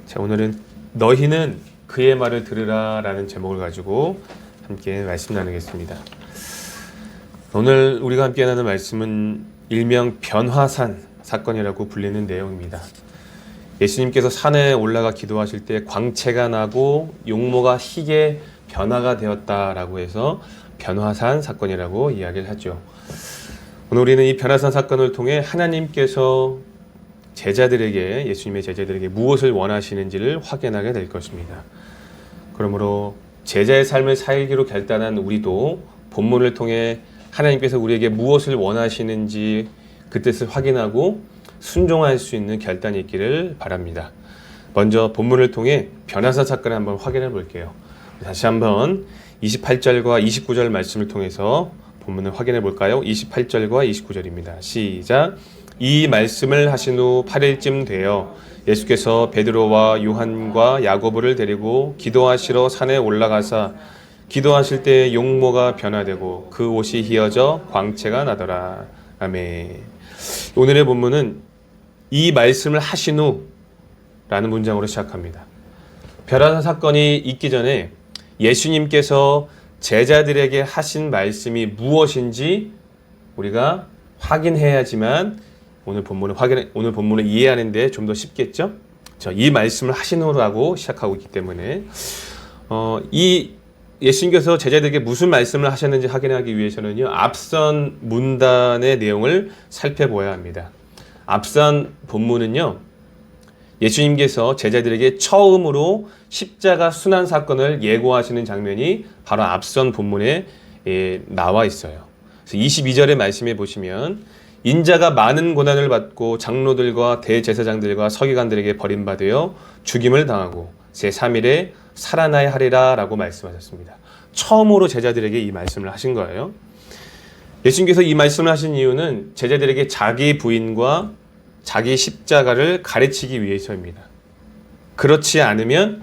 자, 오늘은 너희는 그의 말을 들으라 라는 제목을 가지고 함께 말씀 나누겠습니다. 오늘 우리가 함께 나누는 말씀은 일명 변화산 사건이라고 불리는 내용입니다. 예수님께서 산에 올라가 기도하실 때 광채가 나고 용모가 희게 변화가 되었다라고 해서 변화산 사건이라고 이야기를 하죠. 오늘 우리는 이 변화산 사건을 통해 하나님께서 제자들에게, 예수님의 제자들에게 무엇을 원하시는지를 확인하게 될 것입니다. 그러므로 제자의 삶을 살기로 결단한 우리도 본문을 통해 하나님께서 우리에게 무엇을 원하시는지 그 뜻을 확인하고 순종할 수 있는 결단이 있기를 바랍니다. 먼저 본문을 통해 변화산 사건을 한번 확인해 볼게요. 다시 한번 28절과 29절 말씀을 통해서 본문을 확인해 볼까요? 28절과 29절입니다. 시작! 이 말씀을 하신 후 8일쯤 되어 예수께서 베드로와 요한과 야고보를 데리고 기도하시러 산에 올라가사 기도하실 때 용모가 변화되고 그 옷이 휘어져 광채가 나더라. 아멘. 오늘의 본문은 이 말씀을 하신 후 라는 문장으로 시작합니다. 변화산 사건이 있기 전에 예수님께서 제자들에게 하신 말씀이 무엇인지 우리가 확인해야지만 오늘 본문을 이해하는데 좀 더 쉽겠죠? 이 말씀을 하신 후라고 시작하고 있기 때문에 이 예수님께서 제자들에게 무슨 말씀을 하셨는지 확인하기 위해서는요, 앞선 문단의 내용을 살펴보아야 합니다. 앞선 본문은요, 예수님께서 제자들에게 처음으로 십자가 순환 사건을 예고하시는 장면이 바로 앞선 본문에 나와 있어요. 그래서 22절의 말씀에 보시면 인자가 많은 고난을 받고 장로들과 대제사장들과 서기관들에게 버림받아 죽임을 당하고 제3일에 살아나야 하리라 라고 말씀하셨습니다. 처음으로 제자들에게 이 말씀을 하신 거예요. 예수님께서 이 말씀을 하신 이유는 제자들에게 자기 부인과 자기 십자가를 가르치기 위해서입니다. 그렇지 않으면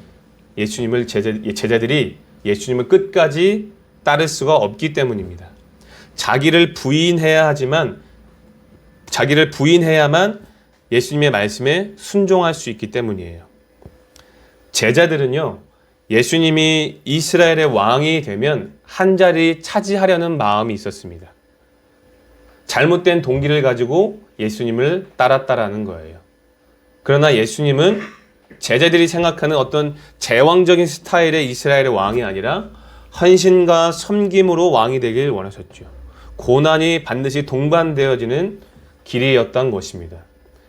제자들이 예수님을 끝까지 따를 수가 없기 때문입니다. 자기를 부인해야만 예수님의 말씀에 순종할 수 있기 때문이에요. 제자들은요, 예수님이 이스라엘의 왕이 되면 한 자리 차지하려는 마음이 있었습니다. 잘못된 동기를 가지고 예수님을 따랐다라는 거예요. 그러나 예수님은 제자들이 생각하는 어떤 제왕적인 스타일의 이스라엘의 왕이 아니라 헌신과 섬김으로 왕이 되길 원하셨죠. 고난이 반드시 동반되어지는 길이었던 것입니다.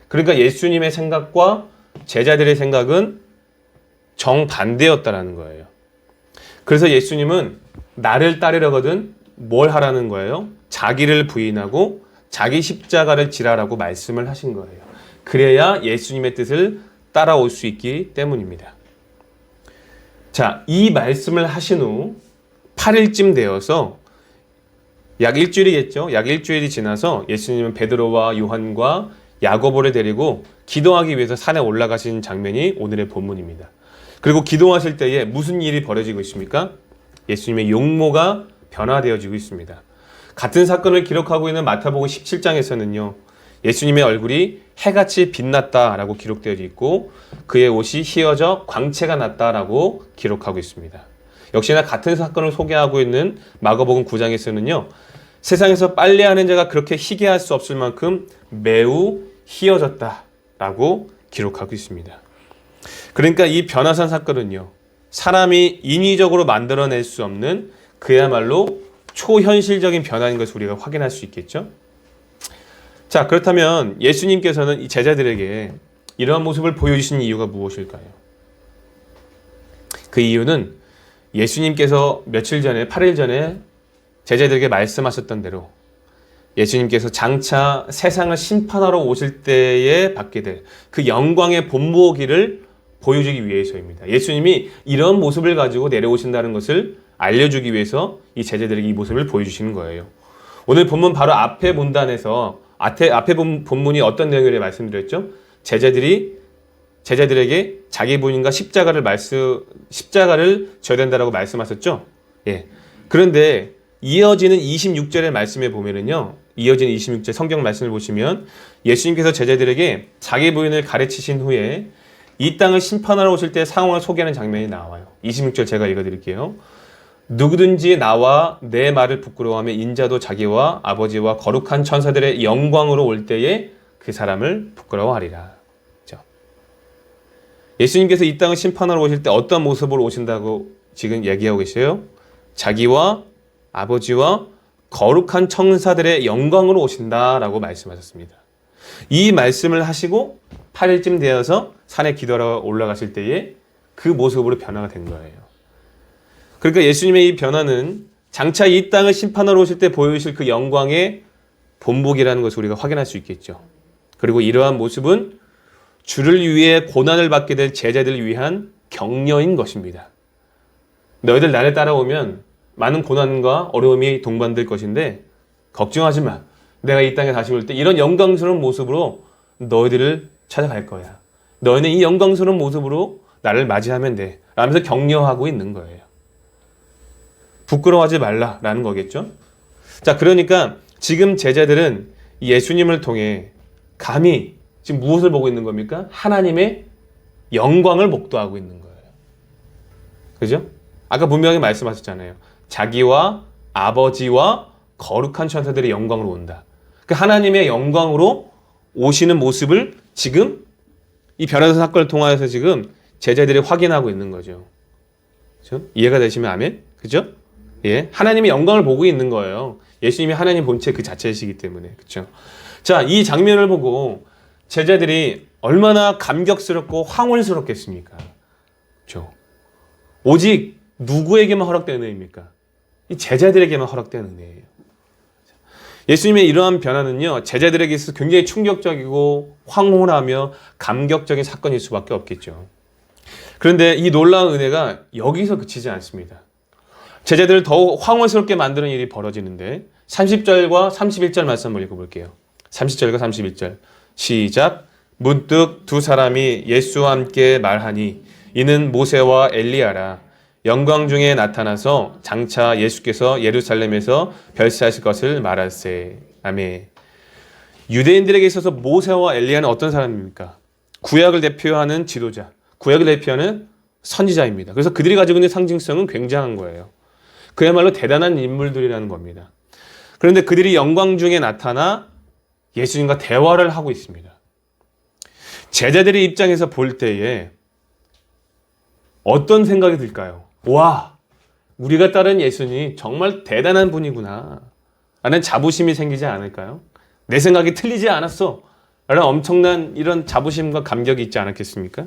그러니까 예수님의 생각과 제자들의 생각은 정반대였다라는 거예요. 그래서 예수님은 나를 따르려거든 뭘 하라는 거예요? 자기를 부인하고 자기 십자가를 지라라고 말씀을 하신 거예요. 그래야 예수님의 뜻을 따라올 수 있기 때문입니다. 자, 이 말씀을 하신 후 8일쯤 되어서 약 일주일이겠죠. 약 일주일이 지나서 예수님은 베드로와 요한과 야고보를 데리고 기도하기 위해서 산에 올라가신 장면이 오늘의 본문입니다. 그리고 기도하실 때에 무슨 일이 벌어지고 있습니까? 예수님의 용모가 변화되어지고 있습니다. 같은 사건을 기록하고 있는 마태복음 17장에서는요. 예수님의 얼굴이 해같이 빛났다라고 기록되어 있고 그의 옷이 휘어져 광채가 났다라고 기록하고 있습니다. 역시나 같은 사건을 소개하고 있는 마가복음 9장에서는요. 세상에서 빨래하는 자가 그렇게 희게 할 수 없을 만큼 매우 희어졌다라고 기록하고 있습니다. 그러니까 이 변화산 사건은요. 사람이 인위적으로 만들어낼 수 없는 그야말로 초현실적인 변화인 것을 우리가 확인할 수 있겠죠. 자, 그렇다면 예수님께서는 이 제자들에게 이러한 모습을 보여주신 이유가 무엇일까요? 그 이유는 예수님께서 며칠 전에 8일 전에 제자들에게 말씀하셨던 대로 예수님께서 장차 세상을 심판하러 오실 때에 받게 될 그 영광의 본보기를 보여주기 위해서입니다. 예수님이 이런 모습을 가지고 내려오신다는 것을 알려주기 위해서 이 제자들에게 이 모습을 보여주시는 거예요. 오늘 본문 바로 앞에 문단에서 앞에 본문이 어떤 내용을 말씀드렸죠? 제자들에게 자기 부인과 십자가를 져야 된다라고 말씀하셨죠? 예. 그런데 이어지는 26절의 말씀에 보면은요, 이어지는 26절 성경 말씀을 보시면 예수님께서 제자들에게 자기 부인을 가르치신 후에 이 땅을 심판하러 오실 때 상황을 소개하는 장면이 나와요. 26절 제가 읽어드릴게요. 누구든지 나와 내 말을 부끄러워하며 인자도 자기와 아버지와 거룩한 천사들의 영광으로 올 때에 그 사람을 부끄러워하리라. 그렇죠? 예수님께서 이 땅을 심판하러 오실 때 어떤 모습으로 오신다고 지금 얘기하고 계세요? 자기와 아버지와 거룩한 천사들의 영광으로 오신다라고 말씀하셨습니다. 이 말씀을 하시고 8일쯤 되어서 산에 기도하러 올라가실 때에 그 모습으로 변화가 된 거예요. 그러니까 예수님의 이 변화는 장차 이 땅을 심판하러 오실 때 보여주실 그 영광의 본복이라는 것을 우리가 확인할 수 있겠죠. 그리고 이러한 모습은 주를 위해 고난을 받게 될 제자들을 위한 격려인 것입니다. 너희들 나를 따라오면 많은 고난과 어려움이 동반될 것인데 걱정하지 마. 내가 이 땅에 다시 올 때 이런 영광스러운 모습으로 너희들을 찾아갈 거야. 너희는 이 영광스러운 모습으로 나를 맞이하면 돼. 라면서 격려하고 있는 거예요. 부끄러워하지 말라라는 거겠죠. 자, 그러니까 지금 제자들은 예수님을 통해 감히 지금 무엇을 보고 있는 겁니까? 하나님의 영광을 목도하고 있는 거예요. 그죠? 아까 분명히 말씀하셨잖아요. 자기와 아버지와 거룩한 천사들의 영광으로 온다. 그 하나님의 영광으로 오시는 모습을 지금 이 변화사 사건을 통하여서 지금 제자들이 확인하고 있는 거죠. 그죠? 이해가 되시면 아멘? 그죠? 예. 하나님의 영광을 보고 있는 거예요. 예수님이 하나님 본체 그 자체이시기 때문에. 그렇죠? 자, 이 장면을 보고 제자들이 얼마나 감격스럽고 황홀스럽겠습니까? 그렇죠? 오직 누구에게만 허락되는 은혜입니까? 이 제자들에게만 허락되는 은혜예요. 예수님의 이러한 변화는요, 제자들에게 있어서 굉장히 충격적이고 황홀하며 감격적인 사건일 수밖에 없겠죠. 그런데 이 놀라운 은혜가 여기서 그치지 않습니다. 제자들을 더욱 황홀스럽게 만드는 일이 벌어지는데 30절과 31절 말씀을 읽어볼게요. 30절과 31절 시작. 문득 두 사람이 예수와 함께 말하니 이는 모세와 엘리야라. 영광 중에 나타나서 장차 예수께서 예루살렘에서 별세하실 것을 말할세. 아멘. 유대인들에게 있어서 모세와 엘리야는 어떤 사람입니까? 구약을 대표하는 지도자, 구약을 대표하는 선지자입니다. 그래서 그들이 가지고 있는 상징성은 굉장한 거예요. 그야말로 대단한 인물들이라는 겁니다. 그런데 그들이 영광 중에 나타나 예수님과 대화를 하고 있습니다. 제자들의 입장에서 볼 때에 어떤 생각이 들까요? 와, 우리가 따른 예수님 정말 대단한 분이구나 라는 자부심이 생기지 않을까요? 내 생각이 틀리지 않았어 라는 엄청난 이런 자부심과 감격이 있지 않았겠습니까?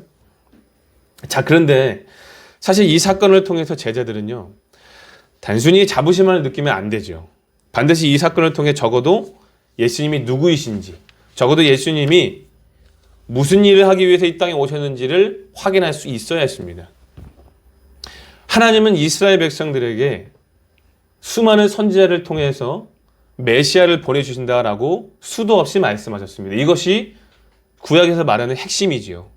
자, 그런데 사실 이 사건을 통해서 제자들은요, 단순히 자부심을 느끼면 안 되죠. 반드시 이 사건을 통해 적어도 예수님이 누구이신지, 적어도 예수님이 무슨 일을 하기 위해서 이 땅에 오셨는지를 확인할 수 있어야 했습니다. 하나님은 이스라엘 백성들에게 수많은 선지자를 통해서 메시아를 보내주신다라고 수도 없이 말씀하셨습니다. 이것이 구약에서 말하는 핵심이지요.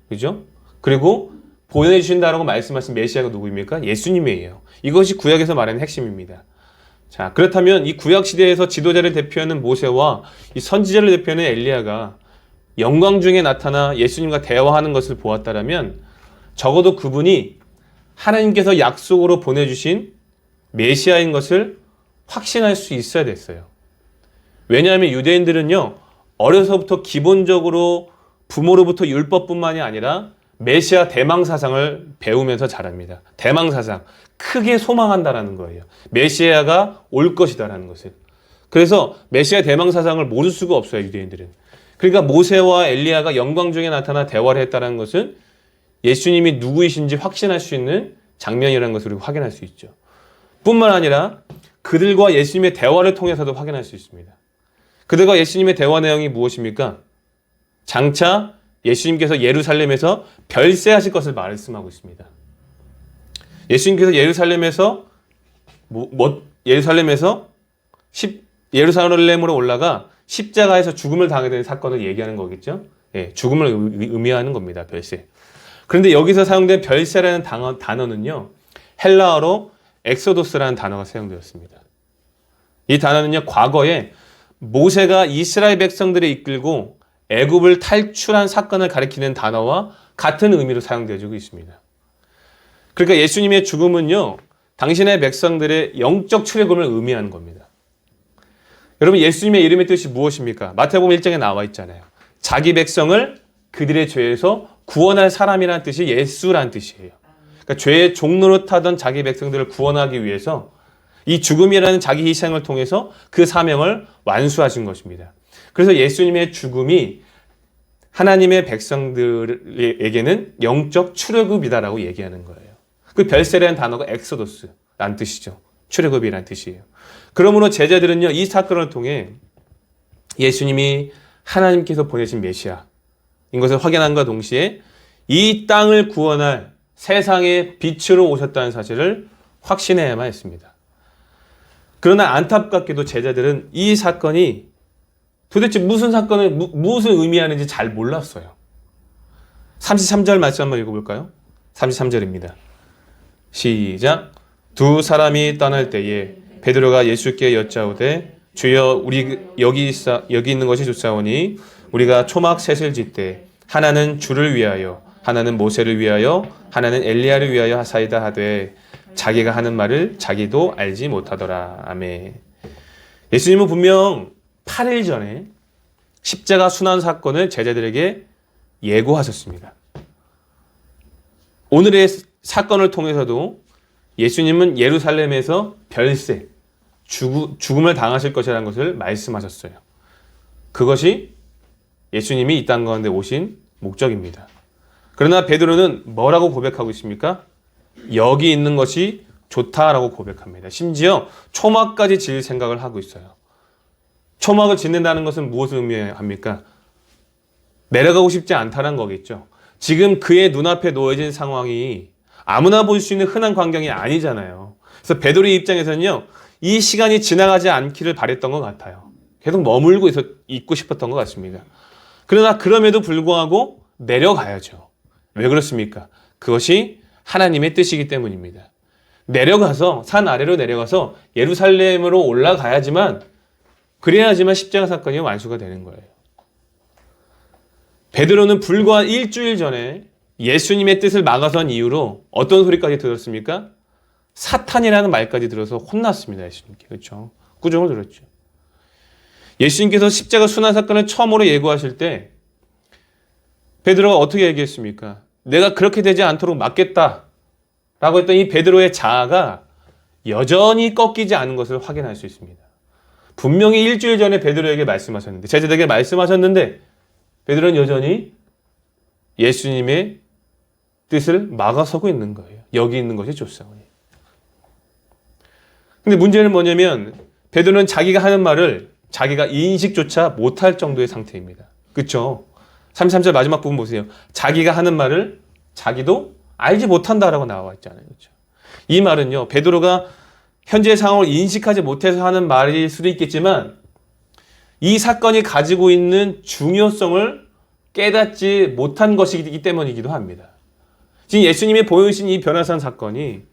그죠? 그리고 보내주신다라고 말씀하신 메시아가 누구입니까? 예수님이에요. 이것이 구약에서 말하는 핵심입니다. 자, 그렇다면 이 구약 시대에서 지도자를 대표하는 모세와 이 선지자를 대표하는 엘리야가 영광 중에 나타나 예수님과 대화하는 것을 보았다라면 적어도 그분이 하나님께서 약속으로 보내주신 메시아인 것을 확신할 수 있어야 됐어요. 왜냐하면 유대인들은요, 어려서부터 기본적으로 부모로부터 율법뿐만이 아니라 메시아 대망사상을 배우면서 자랍니다. 대망사상, 크게 소망한다라는 거예요. 메시아가 올 것이다라는 것을. 그래서 메시아 대망사상을 모를 수가 없어요, 유대인들은. 그러니까 모세와 엘리야가 영광 중에 나타나 대화를 했다는 것은 예수님이 누구이신지 확신할 수 있는 장면이라는 것을 우리가 확인할 수 있죠. 뿐만 아니라 그들과 예수님의 대화를 통해서도 확인할 수 있습니다. 그들과 예수님의 대화 내용이 무엇입니까? 장차 예수님께서 예루살렘에서 별세하실 것을 말씀하고 있습니다. 예수님께서 예루살렘으로 올라가 십자가에서 죽음을 당하게 되는 사건을 얘기하는 거겠죠. 예, 죽음을 의미하는 겁니다. 별세. 그런데 여기서 사용된 별세라는 단어는요, 헬라어로 엑소도스라는 단어가 사용되었습니다. 이 단어는요, 과거에 모세가 이스라엘 백성들을 이끌고 애굽을 탈출한 사건을 가리키는 단어와 같은 의미로 사용되어지고 있습니다. 그러니까 예수님의 죽음은요, 당신의 백성들의 영적 출애굽을 의미하는 겁니다. 여러분, 예수님의 이름의 뜻이 무엇입니까? 마태복음 1장에 나와 있잖아요. 자기 백성을 그들의 죄에서 구원할 사람이라는 뜻이 예수라는 뜻이에요. 그러니까 죄의 종로로 타던 자기 백성들을 구원하기 위해서 이 죽음이라는 자기 희생을 통해서 그 사명을 완수하신 것입니다. 그래서 예수님의 죽음이 하나님의 백성들에게는 영적 출애굽이다라고 얘기하는 거예요. 그 별세라는 단어가 엑소더스라는 뜻이죠. 출애굽이라는 뜻이에요. 그러므로 제자들은요, 이 사건을 통해 예수님이 하나님께서 보내신 메시아인 것을 확인함과 동시에 이 땅을 구원할 세상의 빛으로 오셨다는 사실을 확신해야만 했습니다. 그러나 안타깝게도 제자들은 이 사건이 도대체 무슨 사건을, 무엇을 의미하는지 잘 몰랐어요. 33절 말씀 한번 읽어볼까요? 33절입니다. 시작. 두 사람이 떠날 때에 베드로가 예수께 여짜오되 주여 우리 여기 있는 것이 좋사오니 우리가 초막 셋을 짓되 하나는 주를 위하여 하나는 모세를 위하여 하나는 엘리야를 위하여 하사이다 하되 자기가 하는 말을 자기도 알지 못하더라. 아멘. 예수님은 분명 8일 전에 십자가 순환 사건을 제자들에게 예고하셨습니다. 오늘의 사건을 통해서도 예수님은 예루살렘에서 별세, 죽음을 당하실 것이라는 것을 말씀하셨어요. 그것이 예수님이 이 땅 가운데 오신 목적입니다. 그러나 베드로는 뭐라고 고백하고 있습니까? 여기 있는 것이 좋다라고 고백합니다. 심지어 초막까지 지을 생각을 하고 있어요. 초막을 짓는다는 것은 무엇을 의미합니까? 내려가고 싶지 않다는 거겠죠. 지금 그의 눈앞에 놓여진 상황이 아무나 볼 수 있는 흔한 광경이 아니잖아요. 그래서 베드로의 입장에서는요, 이 시간이 지나가지 않기를 바랬던 것 같아요. 계속 머물고 있고 싶었던 것 같습니다. 그러나 그럼에도 불구하고 내려가야죠. 왜 그렇습니까? 그것이 하나님의 뜻이기 때문입니다. 내려가서, 산 아래로 내려가서 예루살렘으로 올라가야지만, 그래야지만 십자가 사건이 완수가 되는 거예요. 베드로는 불과 일주일 전에 예수님의 뜻을 막아선 이유로 어떤 소리까지 들었습니까? 사탄이라는 말까지 들어서 혼났습니다. 예수님께. 그렇죠? 꾸중을 들었죠. 예수님께서 십자가 순환 사건을 처음으로 예고하실 때 베드로가 어떻게 얘기했습니까? 내가 그렇게 되지 않도록 막겠다 라고 했던 이 베드로의 자아가 여전히 꺾이지 않은 것을 확인할 수 있습니다. 분명히 일주일 전에 베드로에게 말씀하셨는데, 제자들에게 말씀하셨는데 베드로는 여전히 예수님의 뜻을 막아서고 있는 거예요. 여기 있는 것이 좋사오니. 근데 문제는 뭐냐면 베드로는 자기가 하는 말을 자기가 인식조차 못할 정도의 상태입니다. 그렇죠? 33절 마지막 부분 보세요. 자기가 하는 말을 자기도 알지 못한다라고 나와 있잖아요. 그렇죠? 이 말은요, 베드로가 현재 상황을 인식하지 못해서 하는 말일 수도 있겠지만 이 사건이 가지고 있는 중요성을 깨닫지 못한 것이기 때문이기도 합니다. 지금 예수님이 보여주신 이 변화산 사건이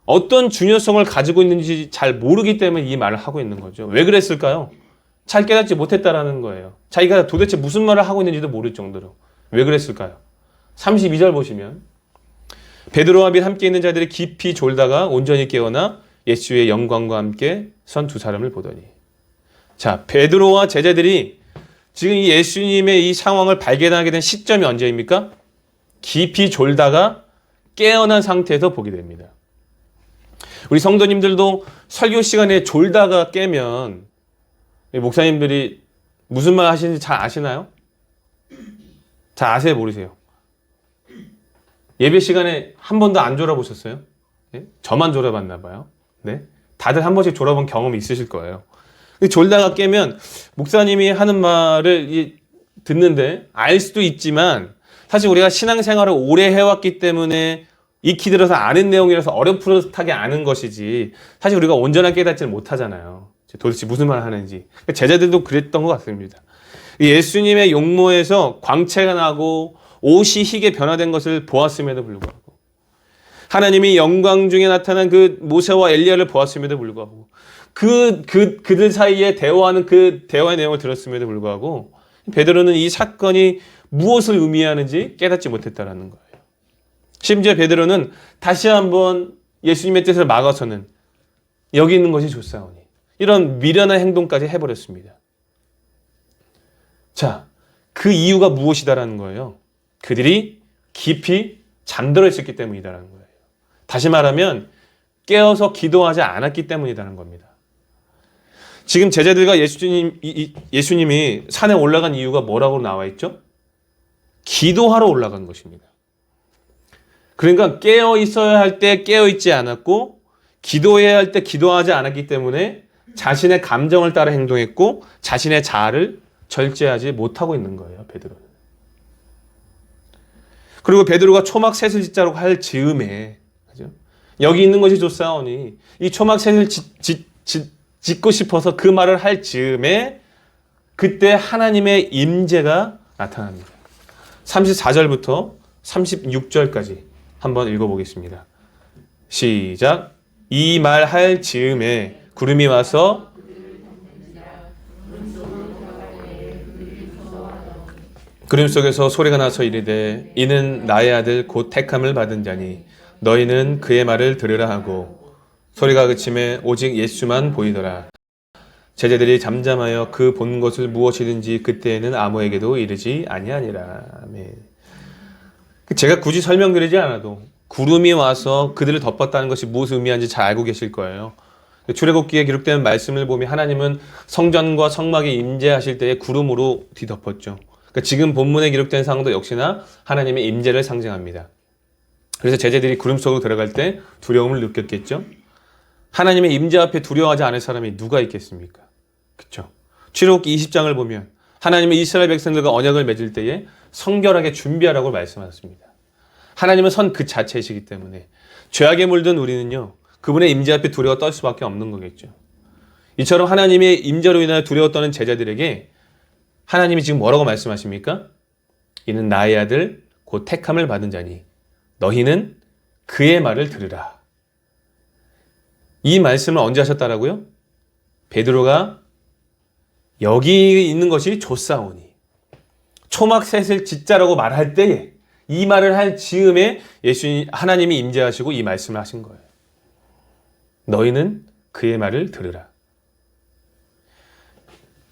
어떤 중요성을 가지고 있는지 잘 모르기 때문에 이 말을 하고 있는 거죠. 왜 그랬을까요? 잘 깨닫지 못했다라는 거예요. 자기가 도대체 무슨 말을 하고 있는지도 모를 정도로. 왜 그랬을까요? 32절 보시면 베드로와 및 함께 있는 자들이 깊이 졸다가 온전히 깨어나 예수의 영광과 함께 선 두 사람을 보더니. 자, 베드로와 제자들이 지금 이 예수님의 이 상황을 발견하게 된 시점이 언제입니까? 깊이 졸다가 깨어난 상태에서 보게 됩니다. 우리 성도님들도 설교 시간에 졸다가 깨면 목사님들이 무슨 말 하시는지 잘 아시나요? 잘 아세요? 모르세요? 예배 시간에 한 번도 안 졸아보셨어요? 네? 저만 졸아봤나 봐요. 네? 다들 한 번씩 졸아본 경험이 있으실 거예요. 졸다가 깨면 목사님이 하는 말을 듣는데 알 수도 있지만 사실 우리가 신앙생활을 오래 해왔기 때문에 익히 들어서 아는 내용이라서 어렴풋하게 아는 것이지 사실 우리가 온전하게 깨닫지는 못하잖아요. 도대체 무슨 말을 하는지. 제자들도 그랬던 것 같습니다. 예수님의 용모에서 광채가 나고 옷이 희게 변화된 것을 보았음에도 불구하고 하나님이 영광 중에 나타난 그 모세와 엘리야를 보았음에도 불구하고 그들 사이에 대화하는 그 대화의 내용을 들었음에도 불구하고 베드로는 이 사건이 무엇을 의미하는지 깨닫지 못했다라는 거예요. 심지어 베드로는 다시 한번 예수님의 뜻을 막아서는 여기 있는 것이 좋사오니 이런 미련한 행동까지 해버렸습니다. 자, 그 이유가 무엇이다라는 거예요? 그들이 깊이 잠들어 있었기 때문이다라는 거예요. 다시 말하면 깨어서 기도하지 않았기 때문이라는 겁니다. 지금 제자들과 예수님이 산에 올라간 이유가 뭐라고 나와 있죠? 기도하러 올라간 것입니다. 그러니까 깨어 있어야 할 때 깨어 있지 않았고 기도해야 할 때 기도하지 않았기 때문에 자신의 감정을 따라 행동했고 자신의 자아를 절제하지 못하고 있는 거예요, 베드로는. 그리고 베드로가 초막 셋을 짓자라고 할 즈음에, 그죠? 여기 있는 것이 좋사오니 이 초막 셋을 짓고 싶어서 그 말을 할 즈음에 그때 하나님의 임재가 나타납니다. 34절부터 36절까지 한번 읽어보겠습니다. 시작. 이 말 할 즈음에 구름이 와서 구름 속에서 소리가 나서 이르되 이는 나의 아들 곧 택함을 받은 자니 너희는 그의 말을 들으라 하고 소리가 그침에 오직 예수만 보이더라. 제자들이 잠잠하여 그 본 것을 무엇이든지 그때에는 아무에게도 이르지 아니하니라. 아멘. 제가 굳이 설명드리지 않아도 구름이 와서 그들을 덮었다는 것이 무엇을 의미하는지 잘 알고 계실 거예요. 출애굽기에 기록된 말씀을 보면 하나님은 성전과 성막에 임재하실 때에 구름으로 뒤덮었죠. 그러니까 지금 본문에 기록된 상황도 역시나 하나님의 임재를 상징합니다. 그래서 제자들이 구름 속으로 들어갈 때 두려움을 느꼈겠죠. 하나님의 임재 앞에 두려워하지 않을 사람이 누가 있겠습니까? 그렇죠. 출애굽기 20장을 보면 하나님의 이스라엘 백성들과 언약을 맺을 때에 성결하게 준비하라고 말씀하셨습니다. 하나님은 선 그 자체이시기 때문에 죄악에 물든 우리는요, 그분의 임재 앞에 두려워 떨 수밖에 없는 거겠죠. 이처럼 하나님의 임재로 인하여 두려워 떠는 제자들에게 하나님이 지금 뭐라고 말씀하십니까? 이는 나의 아들 곧 택함을 받은 자니 너희는 그의 말을 들으라. 이 말씀을 언제 하셨다라고요? 베드로가 여기 있는 것이 좋사오니 초막 셋을 짓자라고 말할 때에 이 말을 할 즈음에 하나님이 임재하시고 이 말씀을 하신 거예요. 너희는 그의 말을 들으라.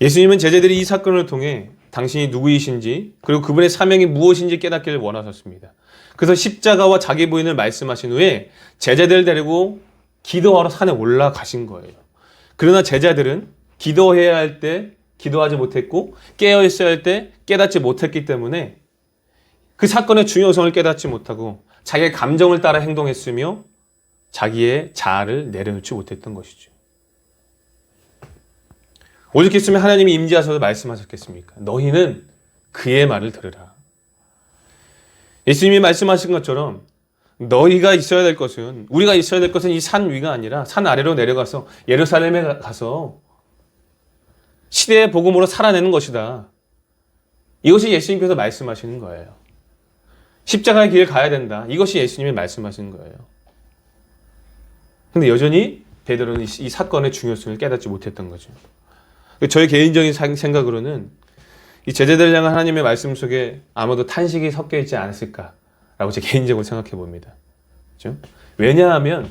예수님은 제자들이 이 사건을 통해 당신이 누구이신지 그리고 그분의 사명이 무엇인지 깨닫기를 원하셨습니다. 그래서 십자가와 자기 부인을 말씀하신 후에 제자들을 데리고 기도하러 산에 올라가신 거예요. 그러나 제자들은 기도해야 할 때 기도하지 못했고 깨어있어야 할 때 깨닫지 못했기 때문에 그 사건의 중요성을 깨닫지 못하고 자기의 감정을 따라 행동했으며 자기의 자아를 내려놓지 못했던 것이죠. 오직 했으면 하나님이 임재하셔서 말씀하셨겠습니까? 너희는 그의 말을 들으라. 예수님이 말씀하신 것처럼 너희가 있어야 될 것은, 우리가 있어야 될 것은 이 산 위가 아니라 산 아래로 내려가서 예루살렘에 가서 시대의 복음으로 살아내는 것이다. 이것이 예수님께서 말씀하시는 거예요. 십자가의 길을 가야 된다. 이것이 예수님이 말씀하시는 거예요. 근데 여전히 베드로는 이 사건의 중요성을 깨닫지 못했던 거죠. 저의 개인적인 생각으로는 이 제자들 향한 하나님의 말씀 속에 아마도 탄식이 섞여 있지 않았을까라고 제 개인적으로 생각해 봅니다. 그렇죠? 왜냐하면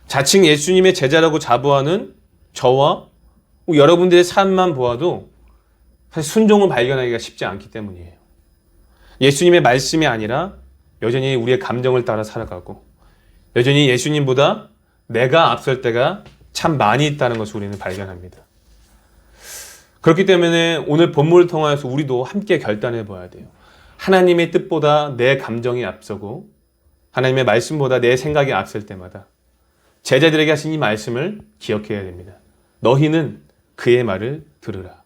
자칭 예수님의 제자라고 자부하는 저와 여러분들의 삶만 보아도 사실 순종을 발견하기가 쉽지 않기 때문이에요. 예수님의 말씀이 아니라 여전히 우리의 감정을 따라 살아가고 여전히 예수님보다 내가 앞설 때가 참 많이 있다는 것을 우리는 발견합니다. 그렇기 때문에 오늘 본문을 통하여서 우리도 함께 결단해 봐야 돼요. 하나님의 뜻보다 내 감정이 앞서고 하나님의 말씀보다 내 생각이 앞설 때마다 제자들에게 하신 이 말씀을 기억해야 됩니다. 너희는 그의 말을 들으라.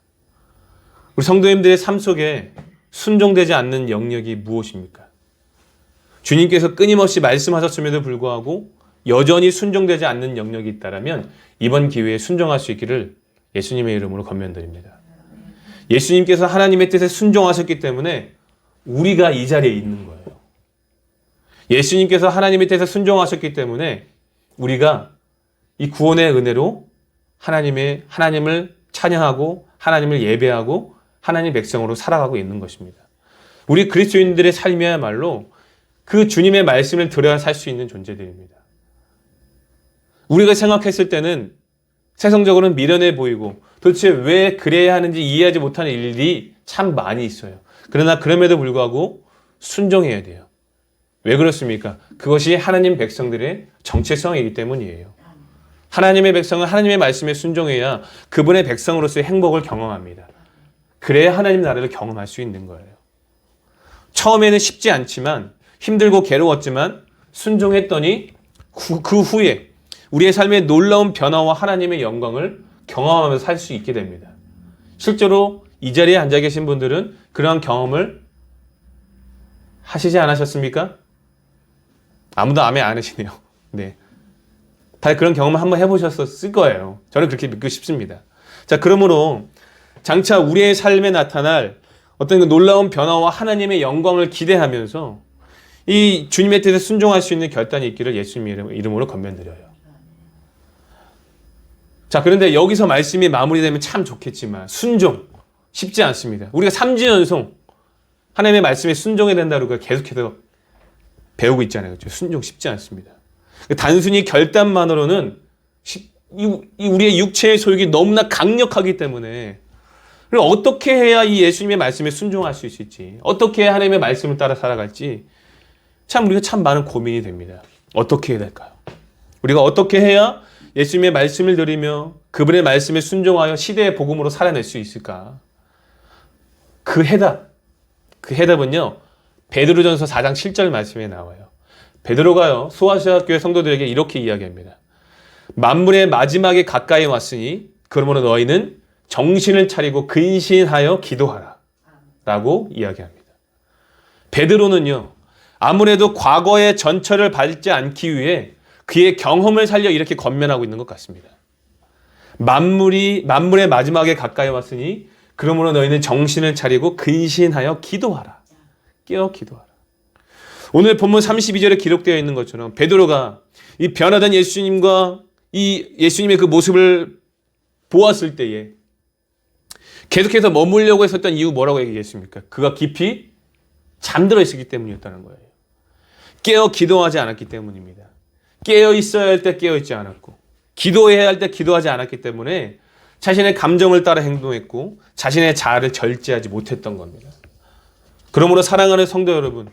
우리 성도님들의 삶 속에 순종되지 않는 영역이 무엇입니까? 주님께서 끊임없이 말씀하셨음에도 불구하고 여전히 순종되지 않는 영역이 있다면 이번 기회에 순종할 수 있기를 예수님의 이름으로 권면드립니다. 예수님께서 하나님의 뜻에 순종하셨기 때문에 우리가 이 자리에 있는 거예요. 예수님께서 하나님의 뜻에 순종하셨기 때문에 우리가 이 구원의 은혜로 하나님을 찬양하고 하나님을 예배하고 하나님 백성으로 살아가고 있는 것입니다. 우리 그리스도인들의 삶이야말로 그 주님의 말씀을 들어야 살 수 있는 존재들입니다. 우리가 생각했을 때는 세상적으로는 미련해 보이고 도대체 왜 그래야 하는지 이해하지 못하는 일이 참 많이 있어요. 그러나 그럼에도 불구하고 순종해야 돼요. 왜 그렇습니까? 그것이 하나님 백성들의 정체성이기 때문이에요. 하나님의 백성은 하나님의 말씀에 순종해야 그분의 백성으로서의 행복을 경험합니다. 그래야 하나님 나라를 경험할 수 있는 거예요. 처음에는 쉽지 않지만 힘들고 괴로웠지만 순종했더니 그 후에 우리의 삶의 놀라운 변화와 하나님의 영광을 경험하면서 살 수 있게 됩니다. 실제로 이 자리에 앉아 계신 분들은 그러한 경험을 하시지 않으셨습니까? 아무도 아멘 안 하시네요. 네. 다 그런 경험을 한번 해보셨을 거예요. 저는 그렇게 믿고 싶습니다. 자, 그러므로 장차 우리의 삶에 나타날 어떤 그 놀라운 변화와 하나님의 영광을 기대하면서 이 주님의 뜻에 순종할 수 있는 결단이 있기를 예수님의 이름으로 건면드려요. 자, 그런데 여기서 말씀이 마무리되면 참 좋겠지만 순종 쉽지 않습니다. 우리가 삼지연송 하나님의 말씀에 순종해야 된다고 계속해서 배우고 있잖아요. 그렇죠? 순종 쉽지 않습니다. 단순히 결단만으로는 우리의 육체의 소욕이 너무나 강력하기 때문에 그리고 어떻게 해야 이 예수님의 말씀에 순종할 수 있을지, 어떻게 해야 하나님의 말씀을 따라 살아갈지 참 우리가 참 많은 고민이 됩니다. 어떻게 해야 될까요? 우리가 어떻게 해야 예수님의 말씀을 들으며 그분의 말씀에 순종하여 시대의 복음으로 살아낼 수 있을까? 그 해답은요. 베드로전서 4장 7절 말씀에 나와요. 베드로가요. 소아시아 교회 성도들에게 이렇게 이야기합니다. 만물의 마지막에 가까이 왔으니 그러므로 너희는 정신을 차리고 근신하여 기도하라 라고 이야기합니다. 베드로는요. 아무래도 과거의 전철을 밟지 않기 위해 그의 경험을 살려 이렇게 권면하고 있는 것 같습니다. 만물의 마지막에 가까이 왔으니 그러므로 너희는 정신을 차리고 근신하여 기도하라. 깨어 기도하라. 오늘 본문 32절에 기록되어 있는 것처럼 베드로가 이 변화된 예수님과 이 예수님의 그 모습을 보았을 때에 계속해서 머물려고 했었던 이유 뭐라고 얘기했습니까? 그가 깊이 잠들어 있었기 때문이었다는 거예요. 깨어 기도하지 않았기 때문입니다. 깨어 있어야 할 때 깨어 있지 않았고 기도해야 할 때 기도하지 않았기 때문에 자신의 감정을 따라 행동했고 자신의 자아를 절제하지 못했던 겁니다. 그러므로 사랑하는 성도 여러분,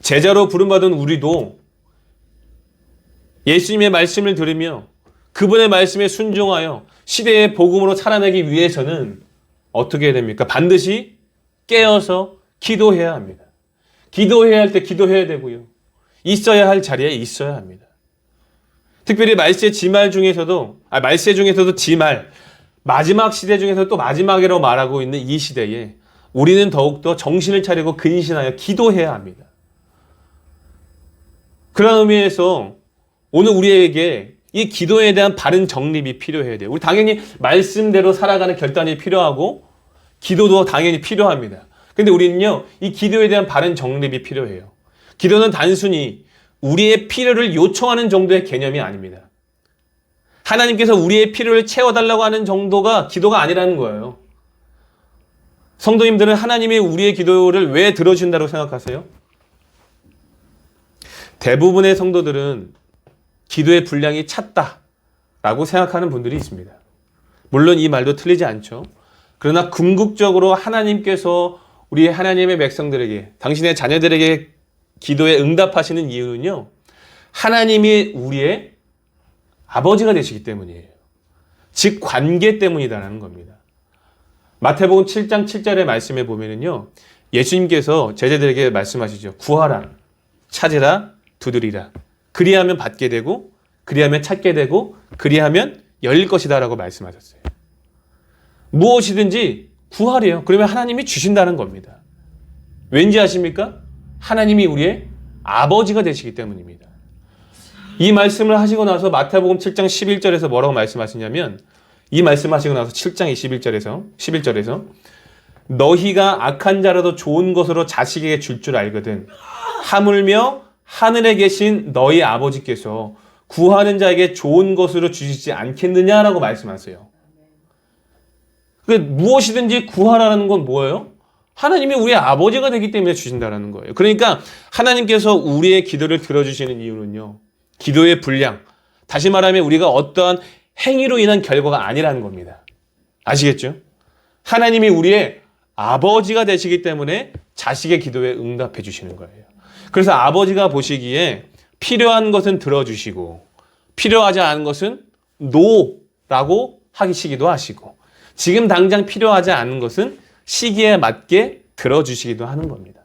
제자로 부름받은 우리도 예수님의 말씀을 들으며 그분의 말씀에 순종하여 시대의 복음으로 살아내기 위해서는 어떻게 해야 됩니까? 반드시 깨어서 기도해야 합니다. 기도해야 할 때 기도해야 되고요. 있어야 할 자리에 있어야 합니다. 특별히 말세 중에서도 지말, 마지막 시대 중에서 또 마지막이라고 말하고 있는 이 시대에 우리는 더욱더 정신을 차리고 근신하여 기도해야 합니다. 그런 의미에서 오늘 우리에게 이 기도에 대한 바른 정립이 필요해야 돼요. 우리 당연히 말씀대로 살아가는 결단이 필요하고 기도도 당연히 필요합니다. 근데 우리는요, 이 기도에 대한 바른 정립이 필요해요. 기도는 단순히 우리의 필요를 요청하는 정도의 개념이 아닙니다. 하나님께서 우리의 필요를 채워달라고 하는 정도가 기도가 아니라는 거예요. 성도님들은 하나님이 우리의 기도를 왜 들어준다고 생각하세요? 대부분의 성도들은 기도의 분량이 찼다라고 생각하는 분들이 있습니다. 물론 이 말도 틀리지 않죠. 그러나 궁극적으로 하나님께서 우리 하나님의 백성들에게, 당신의 자녀들에게 기도에 응답하시는 이유는요, 하나님이 우리의 아버지가 되시기 때문이에요. 즉 관계 때문이다라는 겁니다. 마태복음 7장 7절의 말씀에 보면은요, 예수님께서 제자들에게 말씀하시죠. 구하라, 찾으라, 두드리라. 그리하면 받게 되고, 그리하면 찾게 되고, 그리하면 열릴 것이다라고 말씀하셨어요. 무엇이든지 구하래요. 그러면 하나님이 주신다는 겁니다. 왠지 아십니까? 하나님이 우리의 아버지가 되시기 때문입니다. 이 말씀을 하시고 나서 마태복음 7장 11절에서 뭐라고 말씀하시냐면, 이 말씀하시고 나서 7장 11절에서 너희가 악한 자라도 좋은 것으로 자식에게 줄 줄 알거든 하물며 하늘에 계신 너희 아버지께서 구하는 자에게 좋은 것으로 주시지 않겠느냐라고 말씀하세요. 무엇이든지 구하라는 건 뭐예요? 하나님이 우리의 아버지가 되기 때문에 주신다라는 거예요. 그러니까 하나님께서 우리의 기도를 들어주시는 이유는요, 기도의 분량, 다시 말하면 우리가 어떠한 행위로 인한 결과가 아니라는 겁니다. 아시겠죠? 하나님이 우리의 아버지가 되시기 때문에 자식의 기도에 응답해 주시는 거예요. 그래서 아버지가 보시기에 필요한 것은 들어주시고 필요하지 않은 것은 노라고 하시기도 하시고, 지금 당장 필요하지 않은 것은 시기에 맞게 들어주시기도 하는 겁니다.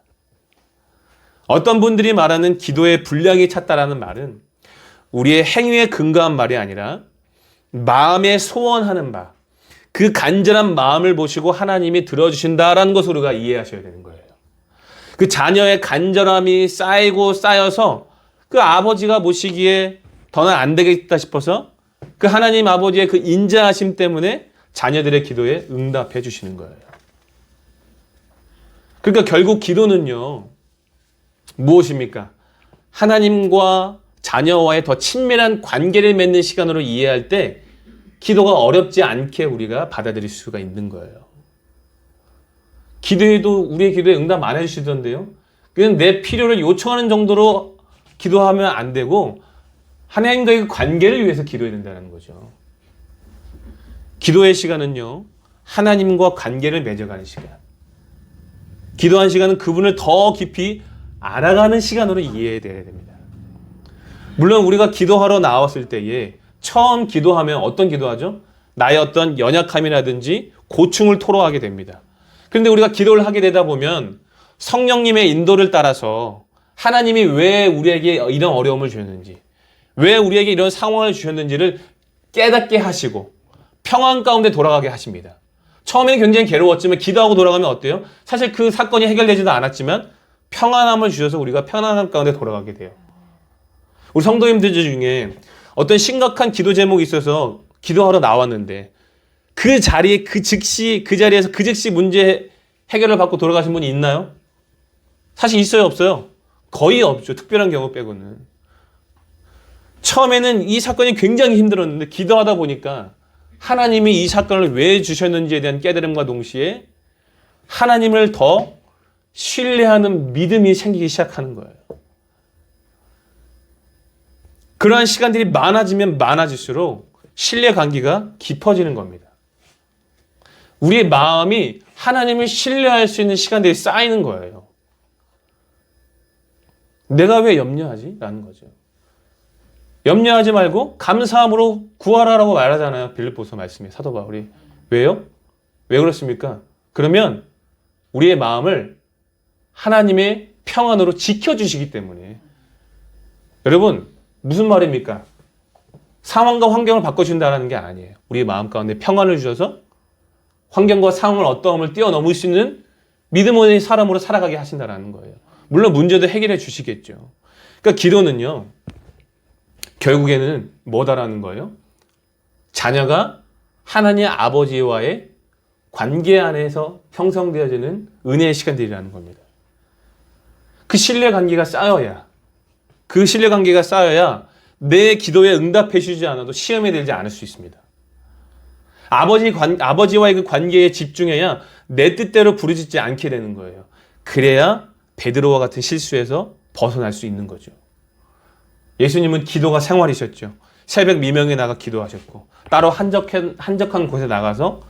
어떤 분들이 말하는 기도의 분량이 찼다라는 말은 우리의 행위에 근거한 말이 아니라 마음에 소원하는 바, 그 간절한 마음을 보시고 하나님이 들어주신다라는 것으로 우리가 이해하셔야 되는 거예요. 그 자녀의 간절함이 쌓이고 쌓여서 그 아버지가 보시기에 더는 안 되겠다 싶어서 그 하나님 아버지의 그 인자하심 때문에 자녀들의 기도에 응답해 주시는 거예요. 그러니까 결국 기도는요, 무엇입니까? 하나님과 자녀와의 더 친밀한 관계를 맺는 시간으로 이해할 때 기도가 어렵지 않게 우리가 받아들일 수가 있는 거예요. 기도에도 우리의 기도에 응답 안 해주시던데요. 그냥 내 필요를 요청하는 정도로 기도하면 안 되고 하나님과의 관계를 위해서 기도해야 된다는 거죠. 기도의 시간은요, 하나님과 관계를 맺어가는 시간. 기도한 시간은 그분을 더 깊이 알아가는 시간으로 이해해야 됩니다. 물론 우리가 기도하러 나왔을 때에 처음 기도하면 어떤 기도하죠? 나의 어떤 연약함이라든지 고충을 토로하게 됩니다. 그런데 우리가 기도를 하게 되다 보면 성령님의 인도를 따라서 하나님이 왜 우리에게 이런 어려움을 주셨는지, 왜 우리에게 이런 상황을 주셨는지를 깨닫게 하시고 평안 가운데 돌아가게 하십니다. 처음에는 굉장히 괴로웠지만 기도하고 돌아가면 어때요? 사실 그 사건이 해결되지도 않았지만 평안함을 주셔서 우리가 편안함 가운데 돌아가게 돼요. 우리 성도님들 중에 어떤 심각한 기도 제목이 있어서 기도하러 나왔는데 그 자리에 그 자리에서 그 즉시 문제 해결을 받고 돌아가신 분이 있나요? 사실 있어요, 없어요? 거의 없죠. 특별한 경우 빼고는. 처음에는 이 사건이 굉장히 힘들었는데 기도하다 보니까 하나님이 이 사건을 왜 주셨는지에 대한 깨달음과 동시에 하나님을 더 신뢰하는 믿음이 생기기 시작하는 거예요. 그러한 시간들이 많아지면 많아질수록 신뢰 관계가 깊어지는 겁니다. 우리의 마음이 하나님을 신뢰할 수 있는 시간들이 쌓이는 거예요. 내가 왜 염려하지? 라는 거죠. 염려하지 말고 감사함으로 구하라라고 말하잖아요. 빌립보서 말씀에 사도 바울이. 왜요? 왜 그렇습니까? 그러면 우리의 마음을 하나님의 평안으로 지켜주시기 때문에. 여러분, 무슨 말입니까? 상황과 환경을 바꿔준다는 게 아니에요. 우리의 마음 가운데 평안을 주셔서 환경과 상황을 어떠함을 뛰어넘을 수 있는 믿음의 사람으로 살아가게 하신다는 거예요. 물론 문제도 해결해 주시겠죠. 그러니까 기도는요, 결국에는 뭐다라는 거예요? 자녀가 하나님 아버지와의 관계 안에서 형성되어지는 은혜의 시간들이라는 겁니다. 그 신뢰 관계가 쌓여야, 내 기도에 응답해 주지 않아도 시험에 들지 않을 수 있습니다. 아버지와의 그 관계에 집중해야 내 뜻대로 부르짖지 않게 되는 거예요. 그래야 베드로와 같은 실수에서 벗어날 수 있는 거죠. 예수님은 기도가 생활이셨죠. 새벽 미명에 나가 기도하셨고 따로 한적한 곳에 나가서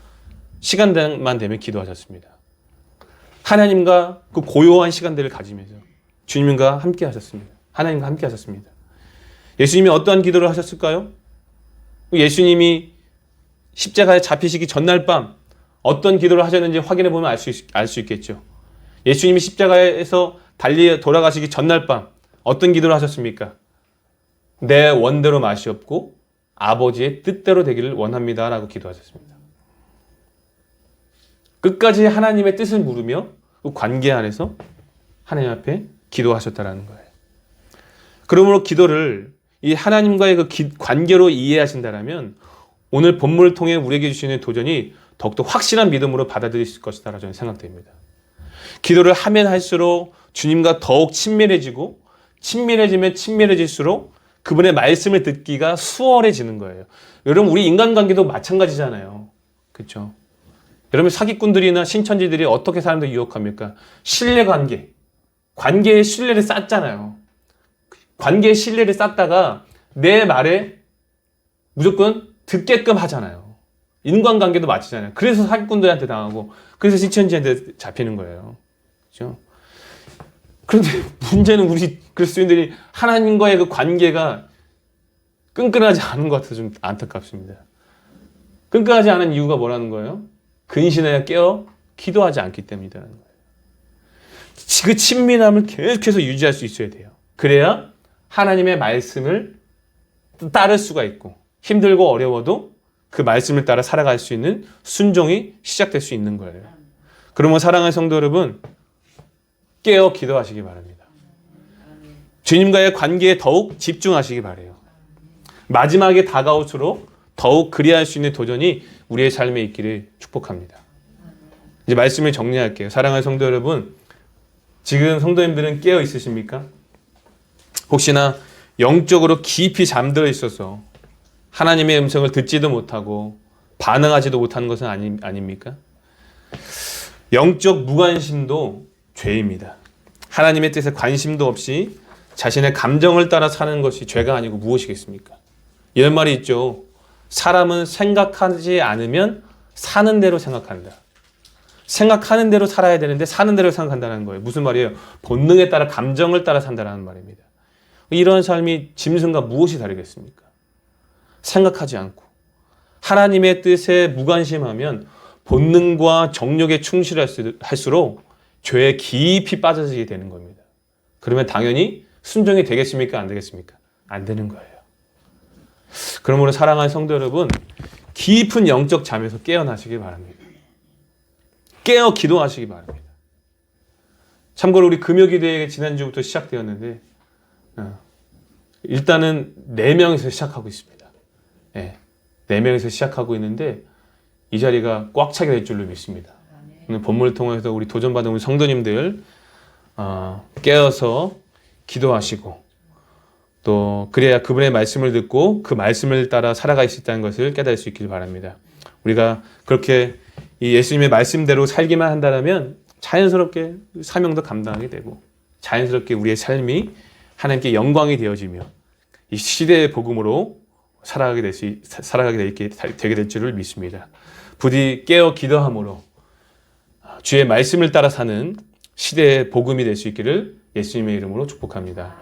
시간만 되면 기도하셨습니다. 하나님과 그 고요한 시간들을 가지면서 주님과 함께 하셨습니다. 하나님과 함께 하셨습니다. 예수님이 어떠한 기도를 하셨을까요? 예수님이 십자가에 잡히시기 전날 밤 어떤 기도를 하셨는지 확인해 보면 알 수 있겠죠. 예수님이 십자가에서 돌아가시기 전날 밤 어떤 기도를 하셨습니까? 내 원대로 마시옵고 아버지의 뜻대로 되기를 원합니다 라고 기도하셨습니다. 끝까지 하나님의 뜻을 물으며 그 관계 안에서 하나님 앞에 기도하셨다라는 거예요. 그러므로 기도를 이 하나님과의 그 관계로 이해하신다면 오늘 본문을 통해 우리에게 주시는 도전이 더욱더 확실한 믿음으로 받아들일 수 있을 것이다 저는 생각됩니다. 기도를 하면 할수록 주님과 더욱 친밀해지고 친밀해지면 친밀해질수록 그분의 말씀을 듣기가 수월해지는 거예요. 여러분, 우리 인간관계도 마찬가지잖아요. 그렇죠? 여러분 사기꾼들이나 신천지들이 어떻게 사람들 유혹합니까? 신뢰관계. 관계에 신뢰를 쌓잖아요. 관계에 신뢰를 쌓다가 내 말에 무조건 듣게끔 하잖아요. 인간관계도 마치잖아요. 그래서 사기꾼들한테 당하고 그래서 신천지한테 잡히는 거예요. 그렇죠? 그런데 문제는 우리 그리스도인들이 하나님과의 그 관계가 끈끈하지 않은 것 같아서 좀 안타깝습니다. 끈끈하지 않은 이유가 뭐라는 거예요? 근신하여 깨어 기도하지 않기 때문이라는 거예요. 그 친밀함을 계속해서 유지할 수 있어야 돼요. 그래야 하나님의 말씀을 따를 수가 있고 힘들고 어려워도 그 말씀을 따라 살아갈 수 있는 순종이 시작될 수 있는 거예요. 그러면 사랑하는 성도 여러분, 깨어 기도하시기 바랍니다. 주님과의 관계에 더욱 집중하시기 바라요. 마지막에 다가올수록 더욱 그리할 수 있는 도전이 우리의 삶에 있기를 축복합니다. 이제 말씀을 정리할게요. 사랑하는 성도 여러분, 지금 성도님들은 깨어 있으십니까? 혹시나 영적으로 깊이 잠들어 있어서 하나님의 음성을 듣지도 못하고 반응하지도 못하는 것은 아닙니까? 영적 무관심도 죄입니다. 하나님의 뜻에 관심도 없이 자신의 감정을 따라 사는 것이 죄가 아니고 무엇이겠습니까? 이런 말이 있죠. 사람은 생각하지 않으면 사는 대로 생각한다. 생각하는 대로 살아야 되는데 사는 대로 생각한다는 거예요. 무슨 말이에요? 본능에 따라 감정을 따라 산다는 말입니다. 이런 삶이 짐승과 무엇이 다르겠습니까? 생각하지 않고 하나님의 뜻에 무관심하면 본능과 정욕에 충실할수록 죄에 깊이 빠져지게 되는 겁니다. 그러면 당연히 순종이 되겠습니까? 안 되겠습니까? 안 되는 거예요. 그러므로 사랑하는 성도 여러분, 깊은 영적 잠에서 깨어나시기 바랍니다. 깨어 기도하시기 바랍니다. 참고로 우리 금요기도회 지난주부터 시작되었는데 일단은 4명에서 시작하고 있습니다. 네, 4명에서 시작하고 있는데 이 자리가 꽉 차게 될 줄로 믿습니다. 오늘 본문을 통해서 우리 도전받은 우리 성도님들 깨어서 기도하시고 또 그래야 그분의 말씀을 듣고 그 말씀을 따라 살아갈 수 있다는 것을 깨달을 수 있기를 바랍니다. 우리가 그렇게 이 예수님의 말씀대로 살기만 한다면 자연스럽게 사명도 감당하게 되고 자연스럽게 우리의 삶이 하나님께 영광이 되어지며 이 시대의 복음으로 살아가게 되게 될 줄을 믿습니다. 부디 깨어 기도함으로 주의 말씀을 따라 사는 시대의 복음이 될 수 있기를 예수님의 이름으로 축복합니다.